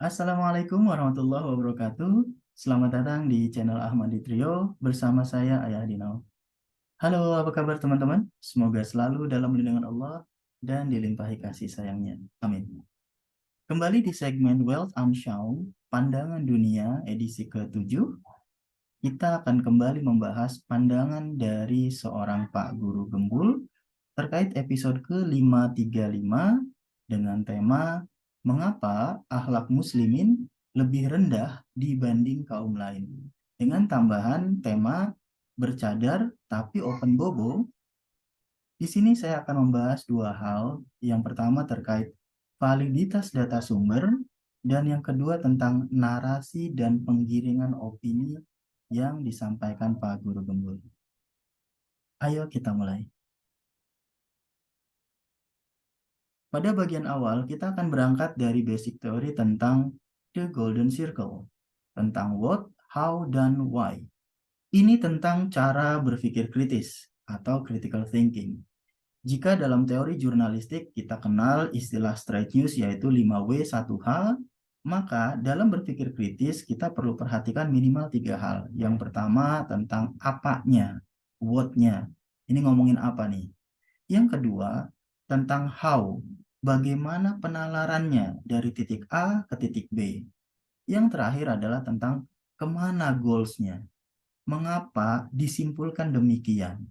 Assalamualaikum warahmatullahi wabarakatuh. Selamat datang di channel Ahmadi Trio bersama saya Ayah Dino. Halo, apa kabar teman-teman? Semoga selalu dalam lindungan Allah dan dilimpahi kasih sayangnya. Amin. Kembali di segmen Wealth Amshaw, Pandangan Dunia edisi ke-7, kita akan kembali membahas pandangan dari seorang Pak Guru Gembul terkait episode ke-535 dengan tema Mengapa akhlak muslimin lebih rendah dibanding kaum lain? Dengan tambahan tema bercadar tapi open bobo. Di sini saya akan membahas dua hal. Yang pertama terkait validitas data sumber dan yang kedua tentang narasi dan penggiringan opini yang disampaikan Pak Guru Gembul. Ayo kita mulai. Pada bagian awal, kita akan berangkat dari basic teori tentang The Golden Circle, tentang what, how, dan why. Ini tentang cara berpikir kritis atau critical thinking. Jika dalam teori jurnalistik kita kenal istilah straight news yaitu 5W 1H, maka dalam berpikir kritis kita perlu perhatikan minimal 3 hal. Yang pertama tentang apanya, what-nya. Ini ngomongin apa nih? Yang kedua, tentang how, bagaimana penalarannya dari titik A ke titik B. Yang terakhir adalah tentang kemana goals-nya, mengapa disimpulkan demikian.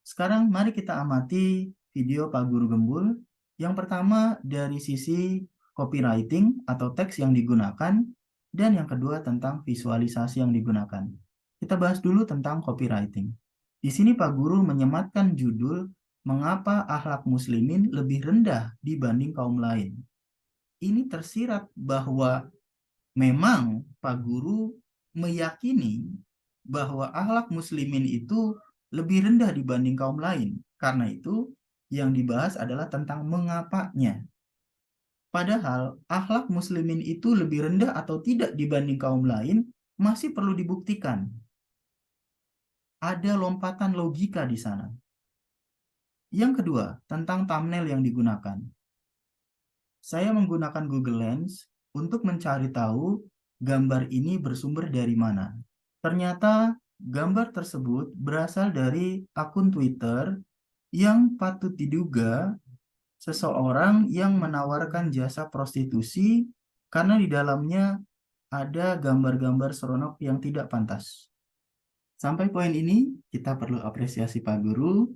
Sekarang mari kita amati video Pak Guru Gembul. Yang pertama dari sisi copywriting atau teks yang digunakan, dan yang kedua tentang visualisasi yang digunakan. Kita bahas dulu tentang copywriting. Di sini Pak Guru menyematkan judul Mengapa akhlak muslimin lebih rendah dibanding kaum lain. Ini tersirat bahwa memang Pak Guru meyakini bahwa akhlak muslimin itu lebih rendah dibanding kaum lain. Karena itu yang dibahas adalah tentang mengapanya. Padahal akhlak muslimin itu lebih rendah atau tidak dibanding kaum lain masih perlu dibuktikan. Ada lompatan logika di sana. Yang kedua, tentang thumbnail yang digunakan. Saya menggunakan Google Lens untuk mencari tahu gambar ini bersumber dari mana. Ternyata gambar tersebut berasal dari akun Twitter yang patut diduga seseorang yang menawarkan jasa prostitusi karena di dalamnya ada gambar-gambar seronok yang tidak pantas. Sampai poin ini kita perlu apresiasi Pak Guru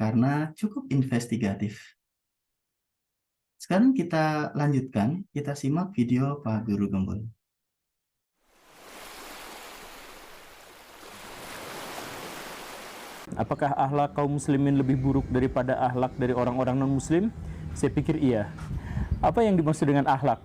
karena cukup investigatif. Sekarang kita lanjutkan, kita simak video Pak Guru Gembul. Apakah akhlak kaum muslimin lebih buruk daripada akhlak dari orang-orang non-muslim? Saya pikir iya. Apa yang dimaksud dengan akhlak?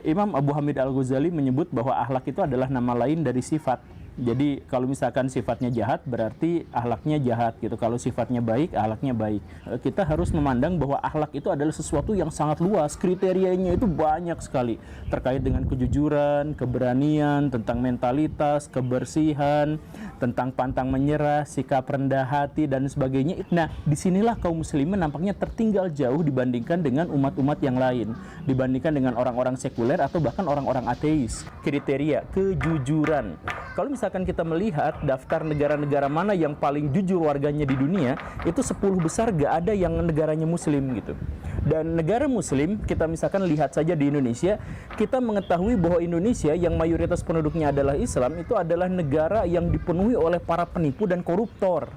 Imam Abu Hamid Al-Ghazali menyebut bahwa akhlak itu adalah nama lain dari sifat. Jadi kalau misalkan sifatnya jahat berarti akhlaknya jahat gitu. Kalau sifatnya baik, akhlaknya baik. Kita harus memandang bahwa akhlak itu adalah sesuatu yang sangat luas. Kriterianya itu banyak sekali. Terkait dengan kejujuran, keberanian, tentang mentalitas, kebersihan, tentang pantang menyerah, sikap rendah hati dan sebagainya. Nah, disinilah kaum muslimin nampaknya tertinggal jauh dibandingkan dengan umat-umat yang lain, dibandingkan dengan orang-orang sekuler atau bahkan orang-orang ateis. Kriteria kejujuran. Kalau misalkan kita melihat daftar negara-negara mana yang paling jujur warganya di dunia, itu 10 besar gak ada yang negaranya muslim gitu. Dan negara muslim, kita misalkan lihat saja di Indonesia, kita mengetahui bahwa Indonesia yang mayoritas penduduknya adalah Islam, itu adalah negara yang dipenuhi oleh para penipu dan koruptor.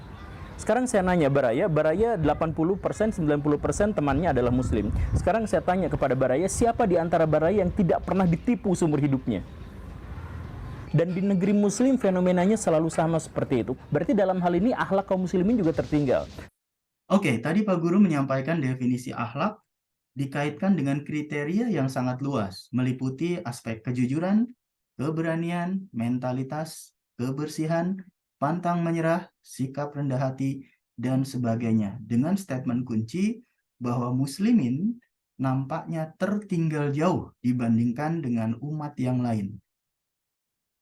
Sekarang saya nanya Baraya 80%, 90% temannya adalah muslim. Sekarang saya tanya kepada Baraya, siapa di antara Baraya yang tidak pernah ditipu seumur hidupnya? Dan di negeri muslim fenomenanya selalu sama seperti itu. Berarti dalam hal ini akhlak kaum muslimin juga tertinggal. Oke, tadi Pak Guru menyampaikan definisi akhlak dikaitkan dengan kriteria yang sangat luas, meliputi aspek kejujuran, keberanian, mentalitas, kebersihan, pantang menyerah, sikap rendah hati, dan sebagainya. Dengan statement kunci bahwa muslimin nampaknya tertinggal jauh dibandingkan dengan umat yang lain.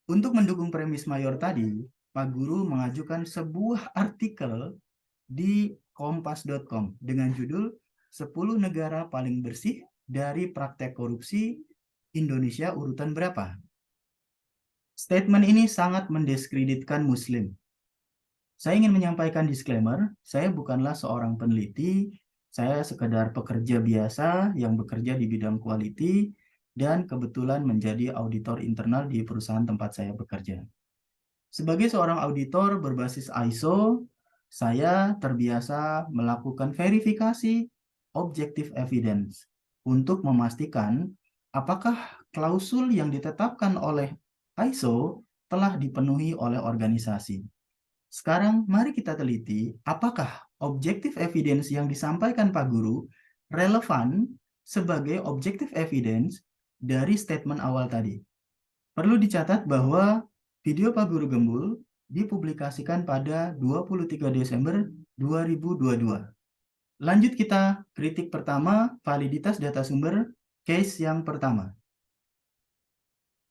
Untuk mendukung premis mayor tadi, Pak Guru mengajukan sebuah artikel di kompas.com dengan judul 10 negara paling bersih dari praktek korupsi Indonesia urutan berapa? Statement ini sangat mendiskreditkan Muslim. Saya ingin menyampaikan disclaimer, saya bukanlah seorang peneliti, saya sekedar pekerja biasa yang bekerja di bidang quality dan kebetulan menjadi auditor internal di perusahaan tempat saya bekerja. Sebagai seorang auditor berbasis ISO, saya terbiasa melakukan verifikasi objective evidence untuk memastikan apakah klausul yang ditetapkan oleh ISO telah dipenuhi oleh organisasi. Sekarang mari kita teliti apakah objective evidence yang disampaikan Pak Guru relevan sebagai objective evidence dari statement awal tadi. Perlu dicatat bahwa video Pak Guru Gembul dipublikasikan pada 23 Desember 2022. Lanjut kita kritik pertama, validitas data sumber, case yang pertama.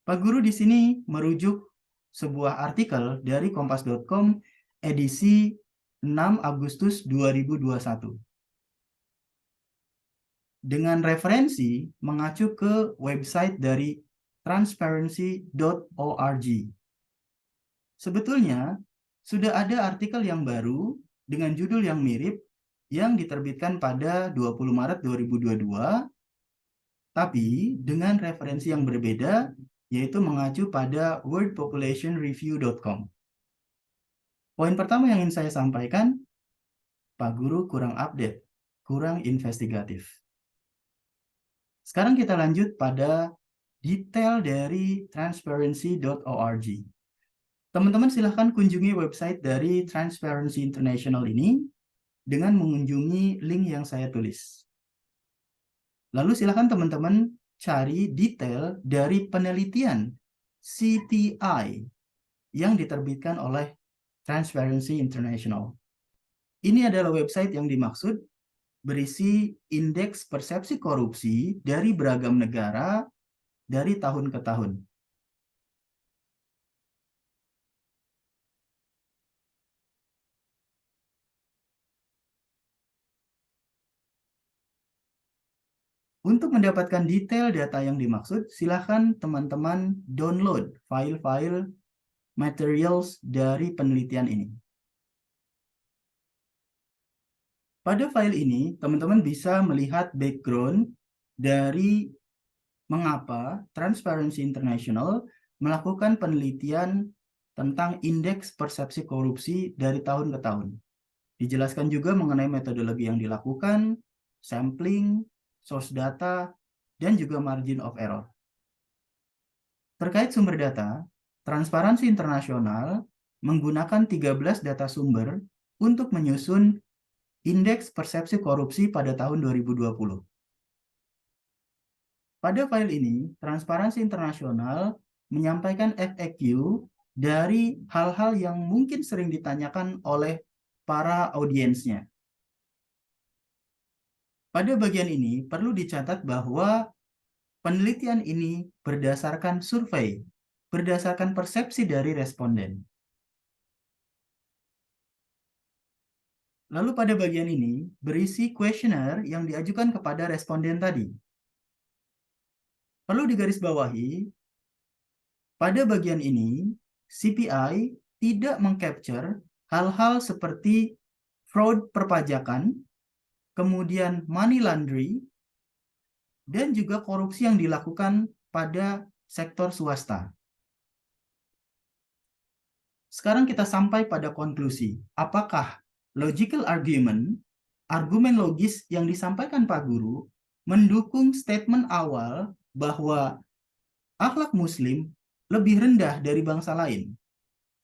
Pak Guru di sini merujuk sebuah artikel dari kompas.com edisi 6 Agustus 2021. Dengan referensi mengacu ke website dari transparency.org. Sebetulnya, sudah ada artikel yang baru dengan judul yang mirip yang diterbitkan pada 20 Maret 2022, tapi dengan referensi yang berbeda, yaitu mengacu pada worldpopulationreview.com. Poin pertama yang ingin saya sampaikan, Pak Guru kurang update, kurang investigatif. Sekarang kita lanjut pada detail dari transparency.org. Teman-teman silahkan kunjungi website dari Transparency International ini dengan mengunjungi link yang saya tulis. Lalu silahkan teman-teman cari detail dari penelitian CTI yang diterbitkan oleh Transparency International. Ini adalah website yang dimaksud berisi indeks persepsi korupsi dari beragam negara dari tahun ke tahun. Untuk mendapatkan detail data yang dimaksud, silakan teman-teman download file-file materials dari penelitian ini. Pada file ini, teman-teman bisa melihat background dari mengapa Transparency International melakukan penelitian tentang indeks persepsi korupsi dari tahun ke tahun. Dijelaskan juga mengenai metodologi yang dilakukan, sampling, source data, dan juga margin of error. Terkait sumber data, Transparansi Internasional menggunakan 13 data sumber untuk menyusun indeks persepsi korupsi pada tahun 2020. Pada file ini, Transparansi Internasional menyampaikan FAQ dari hal-hal yang mungkin sering ditanyakan oleh para audiensnya. Pada bagian ini, perlu dicatat bahwa penelitian ini berdasarkan survei, berdasarkan persepsi dari responden. Lalu pada bagian ini berisi kuesioner yang diajukan kepada responden tadi. Perlu digarisbawahi, pada bagian ini CPI tidak mengcapture hal-hal seperti fraud perpajakan, kemudian money laundry, dan juga korupsi yang dilakukan pada sektor swasta. Sekarang kita sampai pada konklusi. Apakah logical argument, argumen logis yang disampaikan Pak Guru, mendukung statement awal bahwa akhlak Muslim lebih rendah dari bangsa lain?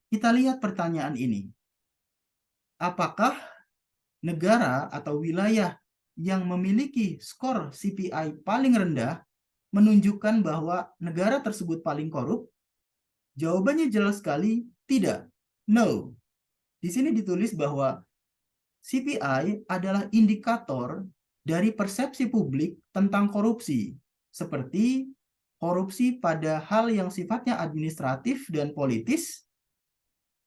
Kita lihat pertanyaan ini. Apakah negara atau wilayah yang memiliki skor CPI paling rendah menunjukkan bahwa negara tersebut paling korup? Jawabannya jelas sekali, tidak. No. Di sini ditulis bahwa CPI adalah indikator dari persepsi publik tentang korupsi, seperti korupsi pada hal yang sifatnya administratif dan politis.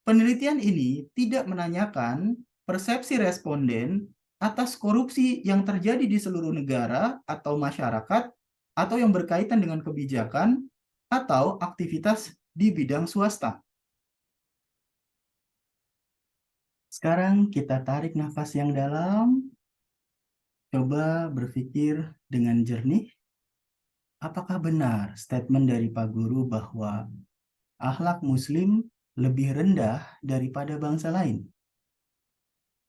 Penelitian ini tidak menanyakan persepsi responden atas korupsi yang terjadi di seluruh negara atau masyarakat atau yang berkaitan dengan kebijakan atau aktivitas di bidang swasta. Sekarang kita tarik nafas yang dalam, coba berpikir dengan jernih. Apakah benar statement dari Pak Guru bahwa akhlak Muslim lebih rendah daripada bangsa lain?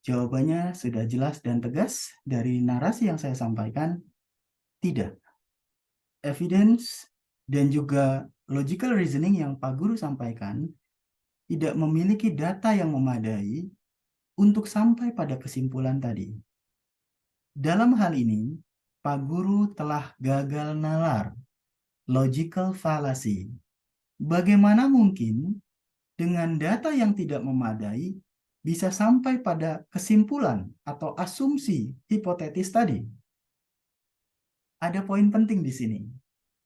Jawabannya sudah jelas dan tegas dari narasi yang saya sampaikan, tidak. Evidence dan juga logical reasoning yang Pak Guru sampaikan tidak memiliki data yang memadai untuk sampai pada kesimpulan tadi. Dalam hal ini, Pak Guru telah gagal nalar, logical fallacy. Bagaimana mungkin dengan data yang tidak memadai bisa sampai pada kesimpulan atau asumsi hipotetis tadi? Ada poin penting di sini.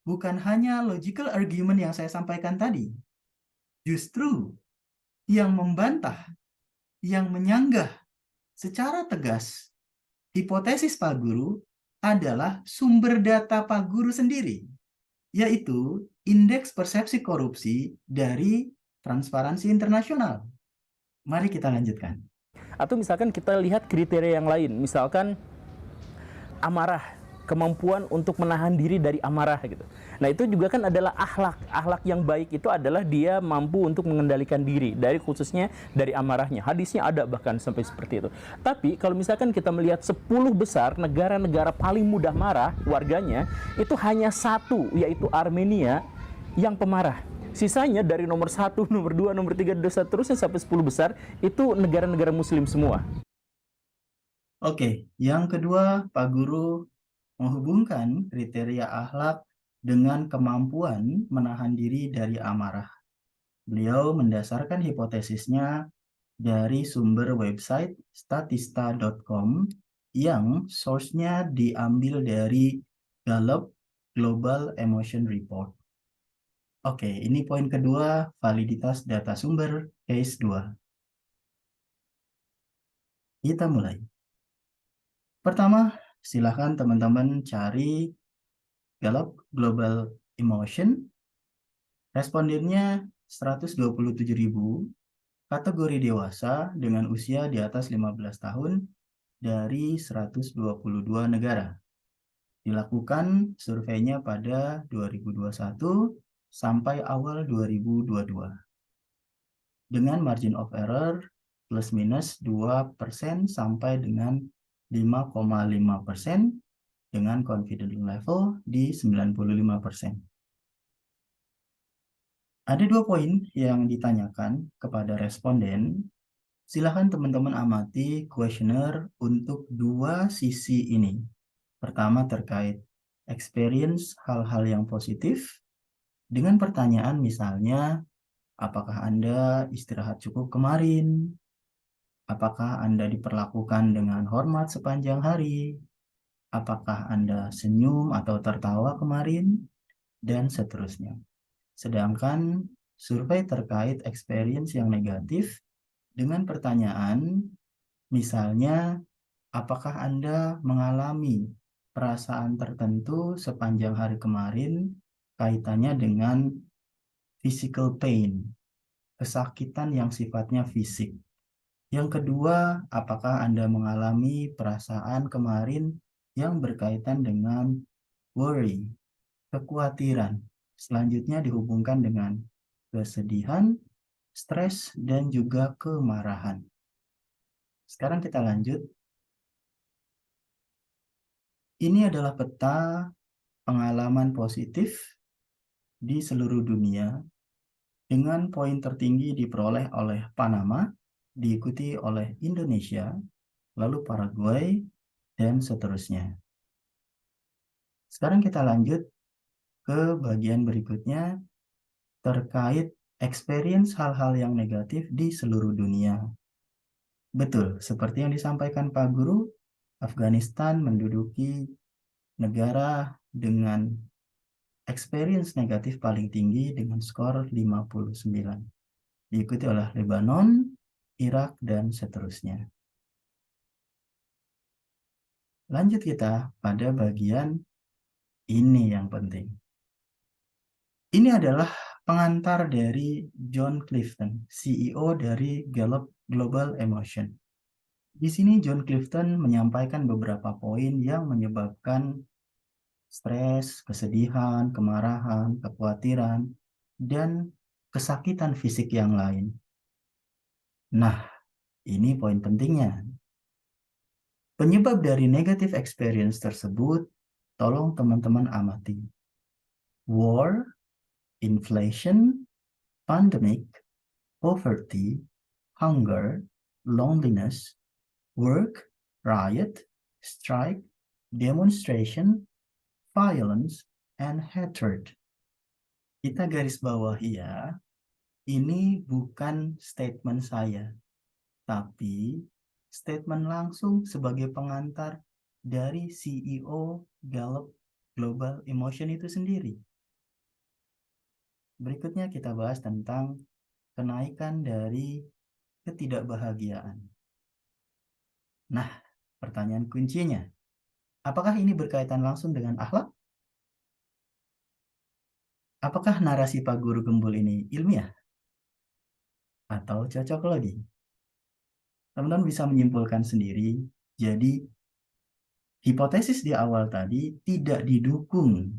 Bukan hanya logical argument yang saya sampaikan tadi. Justru yang membantah, yang menyanggah secara tegas hipotesis Pak Guru adalah sumber data Pak Guru sendiri, yaitu Indeks Persepsi Korupsi dari Transparansi Internasional. Mari kita lanjutkan. Atau misalkan kita lihat kriteria yang lain, misalkan amarah, kemampuan untuk menahan diri dari amarah gitu. Nah, itu juga kan adalah akhlak. Akhlak yang baik itu adalah dia mampu untuk mengendalikan diri dari khususnya dari amarahnya. Hadisnya ada bahkan sampai seperti itu. Tapi kalau misalkan kita melihat 10 besar negara-negara paling mudah marah warganya, itu hanya satu, yaitu Armenia yang pemarah. Sisanya dari nomor 1, nomor 2, nomor 3, dan seterusnya sampai 10 besar itu negara-negara muslim semua. Oke, yang kedua, Pak Guru menghubungkan kriteria akhlak dengan kemampuan menahan diri dari amarah. Beliau mendasarkan hipotesisnya dari sumber website statista.com yang source-nya diambil dari Gallup Global Emotion Report. Oke, ini poin kedua, validitas data sumber case 2. Kita mulai. Pertama, silakan teman-teman cari Gallup Global Emotion. Respondennya 127.000, kategori dewasa dengan usia di atas 15 tahun dari 122 negara. Dilakukan surveinya pada 2021 sampai awal 2022. Dengan margin of error plus minus 2% sampai dengan 5,5% dengan confidence level di 95%. Ada 2 poin yang ditanyakan kepada responden. Silakan teman-teman amati kuesioner untuk 2 sisi ini. Pertama terkait experience hal-hal yang positif dengan pertanyaan misalnya, apakah Anda istirahat cukup kemarin? Apakah Anda diperlakukan dengan hormat sepanjang hari? Apakah Anda senyum atau tertawa kemarin? Dan seterusnya. Sedangkan survei terkait experience yang negatif dengan pertanyaan, misalnya, apakah Anda mengalami perasaan tertentu sepanjang hari kemarin kaitannya dengan physical pain, kesakitan yang sifatnya fisik. Yang kedua, apakah Anda mengalami perasaan kemarin yang berkaitan dengan worry, kekhawatiran. Selanjutnya dihubungkan dengan kesedihan, stres, dan juga kemarahan. Sekarang kita lanjut. Ini adalah peta pengalaman positif di seluruh dunia dengan poin tertinggi diperoleh oleh Panama, diikuti oleh Indonesia, lalu Paraguay, dan seterusnya. Sekarang kita lanjut ke bagian berikutnya terkait experience hal-hal yang negatif di seluruh dunia. Betul, seperti yang disampaikan Pak Guru, Afghanistan menduduki negara dengan experience negatif paling tinggi dengan skor 59. Diikuti oleh Lebanon, Irak, dan seterusnya. Lanjut kita pada bagian Ini yang penting. Ini adalah pengantar dari John Clifton, CEO dari Gallup Global Emotion. Di sini John Clifton menyampaikan beberapa poin yang menyebabkan stres, kesedihan, kemarahan, kekhawatiran, dan kesakitan fisik yang lain. Nah, ini poin pentingnya. Penyebab dari negative experience tersebut, tolong teman-teman amati. War, inflation, pandemic, poverty, hunger, loneliness, work, riot, strike, demonstration, violence, and hatred. Kita garis bawahi ya, ini bukan statement saya, tapi statement langsung sebagai pengantar dari CEO Gallup Global Emotion itu sendiri. Berikutnya kita bahas tentang kenaikan dari ketidakbahagiaan. Nah, pertanyaan kuncinya, apakah ini berkaitan langsung dengan akhlak? Apakah narasi Pak Guru Gembul ini ilmiah? Atau cocok lagi? Teman-teman bisa menyimpulkan sendiri, jadi hipotesis di awal tadi tidak didukung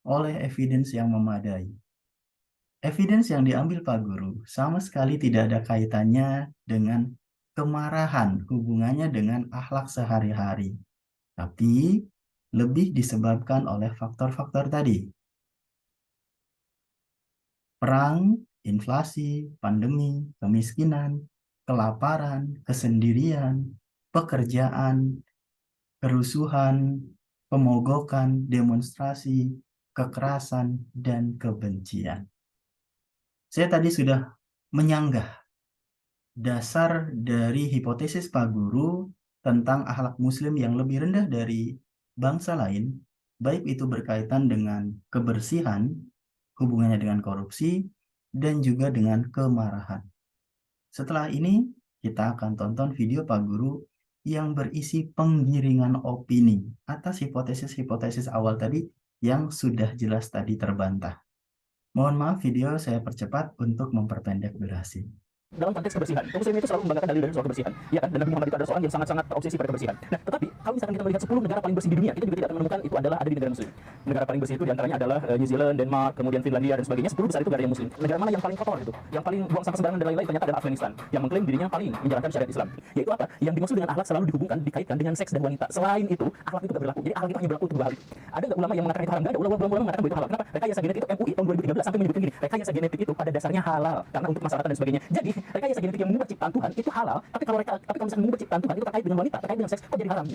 oleh evidence yang memadai. Evidence yang diambil Pak Guru sama sekali tidak ada kaitannya dengan kemarahan, hubungannya dengan akhlak sehari-hari. Tapi lebih disebabkan oleh faktor-faktor tadi. Perang, inflasi, pandemi, kemiskinan, kelaparan, kesendirian, pekerjaan, kerusuhan, pemogokan, demonstrasi, kekerasan, dan kebencian. Saya tadi sudah menyanggah dasar dari hipotesis Pak Guru tentang akhlak Muslim yang lebih rendah dari bangsa lain, baik itu berkaitan dengan kebersihan, hubungannya dengan korupsi, dan juga dengan kemarahan. Setelah ini, kita akan tonton video Pak Guru yang berisi penggiringan opini atas hipotesis-hipotesis awal tadi yang sudah jelas tadi terbantah. Mohon maaf video saya percepat untuk memperpendek durasi. Dalam konteks kebersihan, kaum muslimin itu selalu membanggakan dalil dari soal kebersihan, ya kan? Dan Nabi Muhammad itu adalah seorang yang sangat-sangat terobsesi pada kebersihan. Nah, tetapi kalau misalkan kita melihat 10 negara paling bersih di dunia, kita juga tidak akan menemukan itu adalah ada di negara muslim. Negara paling bersih itu diantaranya adalah New Zealand, Denmark, kemudian Finlandia dan sebagainya. 10 besar itu negara yang muslim. Negara mana yang paling kotor itu? Yang paling buang sampah sembarangan dan lain-lain ternyata adalah Afghanistan, yang mengklaim dirinya paling menjalankan syariat Islam. Yaitu apa? Yang dimaksud dengan akhlak selalu dihubungkan, dikaitkan dengan seks dan wanita. Selain itu, akhlak itu tidak berlaku. Jadi akhlak itu hanya berlaku untuk 2 hal. Ada nggak ulama yang mengatakan itu haram? Nggak ada. Ulama mengatakan bahwa itu halal. Kenapa? Rekayasa genetik itu MUI tahun 2013 sampai menyebutkan gini, rekayasa genetik itu pada dasarnya halal karena untuk masyarakat dan sebagainya. Jadi rekayasa genetik yang mengubah ciptaan Tuhan itu halal, tapi kalau misalnya mengubah ciptaan Tuhan itu terkait dengan wanita, terkait dengan seks, kok jadi haram?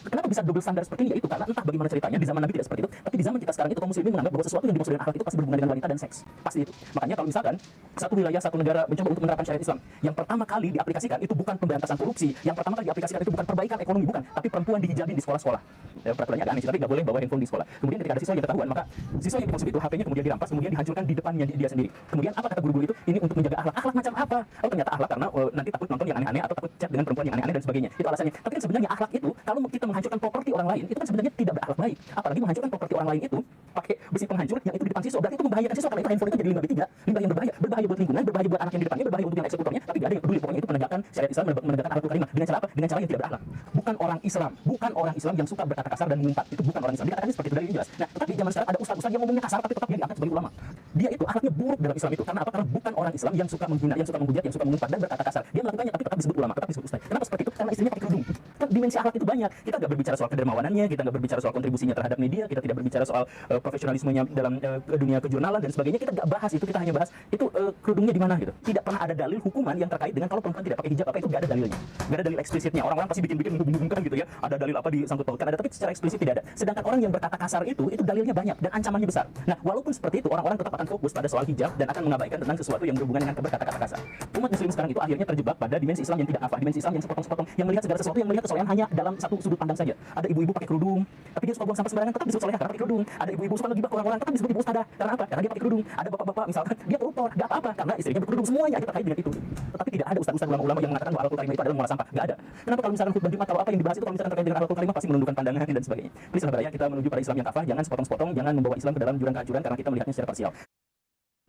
Kenapa bisa double standar seperti ini? Yaitu karena entah bagaimana ceritanya di zaman Nabi tidak seperti itu, tapi di zaman kita sekarang itu kaum muslimin menganggap bahwa sesuatu yang dimaksud dengan akhlak itu pasti berhubungan dengan wanita dan seks. Pasti itu. Makanya kalau misalkan satu wilayah, satu negara mencoba untuk menerapkan syariat Islam, yang pertama kali diaplikasikan itu bukan pemberantasan korupsi, yang pertama kali diaplikasikan itu bukan perbaikan ekonomi, bukan, tapi perempuan dihijabin di sekolah-sekolah. Peraturannya agak aneh, tapi nggak boleh bawa handphone di sekolah. Kemudian ketika ada siswa yang ketahuan, maka siswa yang dimaksud itu HP-nya kemudian dirampas, kemudian dihancurkan di depannya dia sendiri. Kemudian apa kata guru-guru itu? Ini untuk menjaga akhlak. Akhlak macam apa? Oh ternyata akhlak karena nanti takut nonton yang aneh-aneh atau takut chat dengan perempuan yang aneh-aneh dan sebagainya. Itu alasannya. Tapi kan sebenarnya akhlak itu kalau kita menghancurkan properti orang lain, itu kan sebenarnya tidak berakhlak baik. Apalagi menghancurkan properti orang lain itu pakai besi penghancur yang itu di depan siswa, berarti itu membahayakan siswa karena itu handphone itu jadi limbah B3, limbah yang berbahaya, berbahaya buat lingkungan, berbahaya buat anak yang di depannya, berbahaya untuk yang eksekutornya, tapi tidak ada yang peduli. Pokoknya itu penegakan syariat Islam, menegakkan akhlakul karimah dengan cara apa? Dengan cara yang tidak berakhlak. Bukan orang Islam, bukan orang Islam yang suka berkata kasar dan mengumpat. Itu bukan orang Islam. Dikatakan seperti itu dari jelas. Nah, tetapi zaman sekarang ada ustaz-ustaz yang ngomongnya kasar tapi tetap dia diangkat sebagai ulama. Dia itu akhlaknya buruk dalam Islam itu. Karena apa? Karena bukan orang Islam yang suka menghina, yang suka menghujat, yang suka mengumpat dan berkata kasar. Dia melakukannya tapi tetap disebut ulama, tetap disebut ustaz. Kenapa seperti itu? Karena istrinya pakai kerudung. Kan dimensi akhlak itu banyak. Kita nggak berbicara soal kedermawanannya, kita nggak berbicara soal kontribusinya terhadap media, kita tidak berbicara soal profesionalismenya dalam dunia kejurnalan dan sebagainya. Kita nggak bahas itu, kita hanya bahas itu kerudungnya di mana gitu. Tidak pernah ada dalil hukuman yang terkait dengan kalau perempuan tidak pakai hijab apa itu, nggak ada dalilnya. Nggak ada dalil eksplisitnya. Orang-orang pasti bikin-bikin menghubung-hubungkan gitu ya. Ada dalil apa disangkut pautkan ada, tapi secara eksplisit tidak ada. Sedangkan orang yang berkata kasar itu dalilnya banyak dan ancamannya besar. Nah, walaupun seperti itu orang-orang tetap akan fokus pada soal hijab dan akan mengabaikan tentang sesuatu yang berhubungan dengan berkata-kata kasar. Umat muslim sekarang itu akhirnya terjebak pada dimensi Islam yang tidak apa, dimensi Islam yang sepotong-sepotong, yang melihat segala sesuatu, yang melihat kesolehan hanya dalam satu sudut pandang saja. Ada ibu-ibu pakai kerudung, tapi dia suka buang sampah sembarangan, tetap disebut soleha karena pakai kerudung. Ada ibu-ibu suka ngegibah ke orang-orang, tetap disebut ibu ustada. Karena apa? Karena dia pakai kerudung. Ada bapak-bapak misalkan dia koruptor, gak apa-apa karena istrinya berkerudung. Semuanya itu terkait dengan itu. Tetapi tidak ada ustaz-ustaz ulama-ulama yang mengatakan bahwa Al-Qur'an Karimah itu adalah mengolah sampah. Gak ada. Kenapa kalau misalkan khutbah Jumat atau apa yang dibahas itu kalau misalkan terkait dengan Al-Qur'an Karimah pasti menundukkan pandangan dan sebagainya. Please lah kita menuju pada Islam yang kafah, jangan sepotong-sepotong, jangan membawa Islam ke dalam jurang kehancuran karena kita melihatnya secara parsial.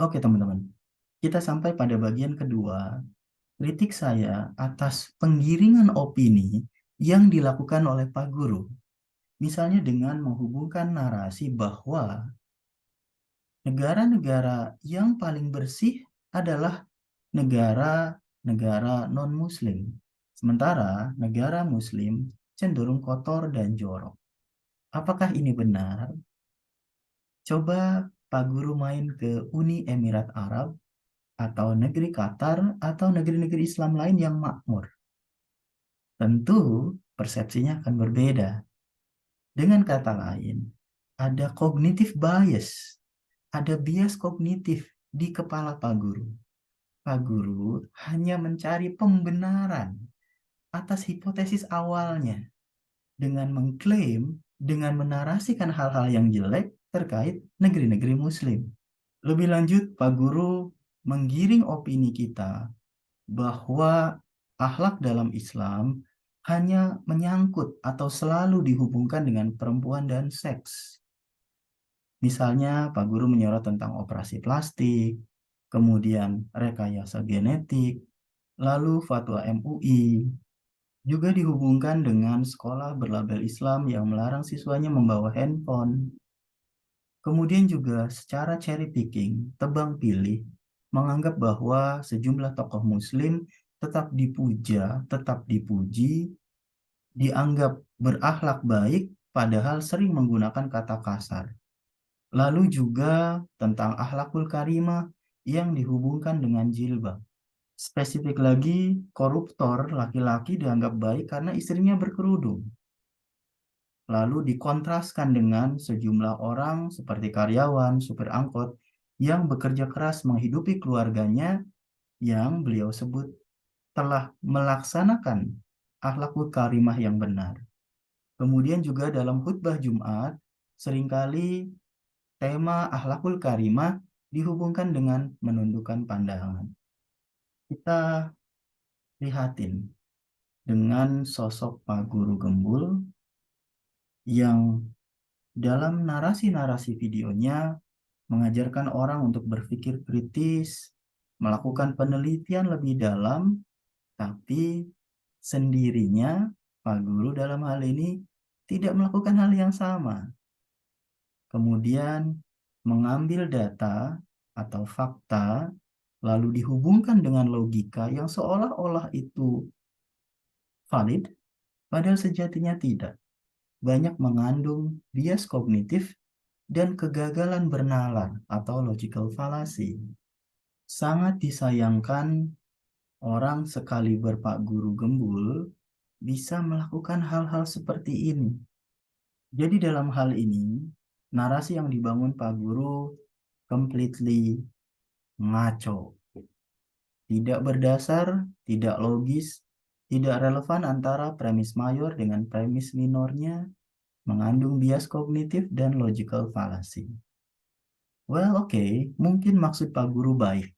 Oke teman-teman, kita sampai pada bagian kedua, kritik saya atas penggiringan opini yang dilakukan oleh Pak Guru. Misalnya dengan menghubungkan narasi bahwa negara-negara yang paling bersih adalah negara-negara non-Muslim. Sementara negara Muslim cenderung kotor dan jorok. Apakah ini benar? Coba Pak Guru main ke Uni Emirat Arab atau negeri Qatar atau negeri-negeri Islam lain yang makmur. Tentu persepsinya akan berbeda. Dengan kata lain, ada cognitive bias, ada bias kognitif di kepala Pak Guru. Pak Guru hanya mencari pembenaran atas hipotesis awalnya dengan mengklaim, dengan menarasikan hal-hal yang jelek terkait negeri-negeri Muslim. Lebih lanjut, Pak Guru menggiring opini kita bahwa akhlak dalam Islam hanya menyangkut atau selalu dihubungkan dengan perempuan dan seks. Misalnya, Pak Guru menyorot tentang operasi plastik, kemudian rekayasa genetik, lalu fatwa MUI, juga dihubungkan dengan sekolah berlabel Islam yang melarang siswanya membawa handphone. Kemudian juga secara cherry picking, tebang pilih, menganggap bahwa sejumlah tokoh Muslim tetap dipuja, tetap dipuji, dianggap berakhlak baik, padahal sering menggunakan kata kasar. Lalu juga tentang akhlakul karimah yang dihubungkan dengan jilbab. Spesifik lagi, koruptor laki-laki dianggap baik karena istrinya berkerudung. Lalu dikontraskan dengan sejumlah orang seperti karyawan, supir angkot, yang bekerja keras menghidupi keluarganya yang beliau sebut telah melaksanakan akhlakul karimah yang benar. Kemudian juga dalam khutbah Jumat, seringkali tema akhlakul karimah dihubungkan dengan menundukkan pandangan. Kita lihatin dengan sosok Pak Guru Gembul yang dalam narasi-narasi videonya mengajarkan orang untuk berpikir kritis, melakukan penelitian lebih dalam, tapi sendirinya Pak Guru dalam hal ini tidak melakukan hal yang sama. Kemudian mengambil data atau fakta, lalu dihubungkan dengan logika yang seolah-olah itu valid, padahal sejatinya tidak. Banyak mengandung bias kognitif dan kegagalan bernalar atau logical fallacy. Sangat disayangkan orang sekaliber Pak Guru Gembul bisa melakukan hal-hal seperti ini. Jadi dalam hal ini, narasi yang dibangun Pak Guru completely ngaco. Tidak berdasar, tidak logis, tidak relevan antara premis mayor dengan premis minornya, mengandung bias kognitif dan logical fallacy. Well, oke, mungkin maksud Pak Guru baik.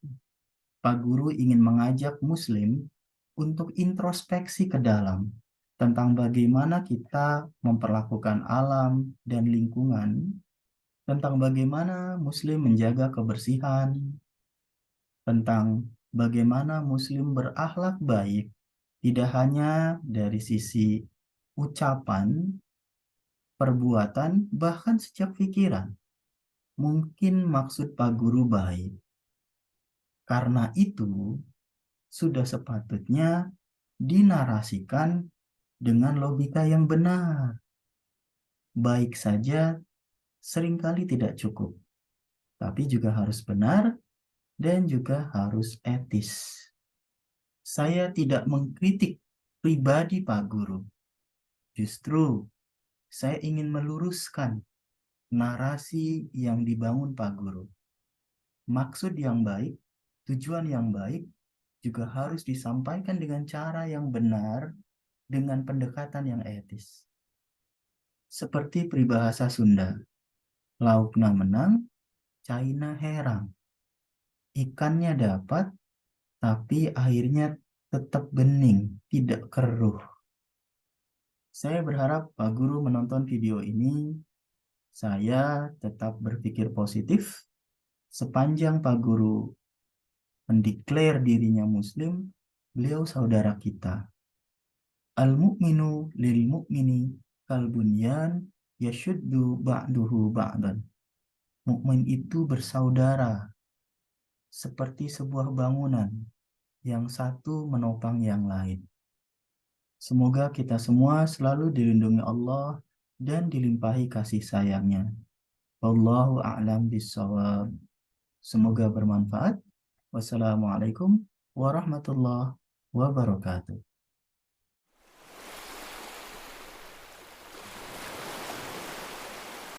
Pak Guru ingin mengajak Muslim untuk introspeksi ke dalam tentang bagaimana kita memperlakukan alam dan lingkungan, tentang bagaimana Muslim menjaga kebersihan, tentang bagaimana Muslim berakhlak baik, tidak hanya dari sisi ucapan, perbuatan, bahkan sejak pikiran. Mungkin maksud Pak Guru baik. Karena itu, sudah sepatutnya dinarasikan dengan logika yang benar. Baik saja seringkali tidak cukup, tapi juga harus benar dan juga harus etis. Saya tidak mengkritik pribadi Pak Guru. Justru saya ingin meluruskan narasi yang dibangun Pak Guru. Maksud yang baik, tujuan yang baik juga harus disampaikan dengan cara yang benar dengan pendekatan yang etis. Seperti peribahasa Sunda, laukna menang, caina herang. Ikannya dapat, tapi airnya tetap bening, tidak keruh. Saya berharap Pak Guru menonton video ini, saya tetap berpikir positif. Sepanjang Pak Guru mendeklar dirinya Muslim, beliau saudara kita. Al-mu'minu lil mu'mini kal bunyan yashuddu ba'duhu ba'dan. Mukmin itu bersaudara seperti sebuah bangunan yang satu menopang yang lain. Semoga kita semua selalu dilindungi Allah dan dilimpahi kasih sayangnya. Wallahu a'lam bishawab. Semoga bermanfaat. Wassalamualaikum warahmatullahi wabarakatuh.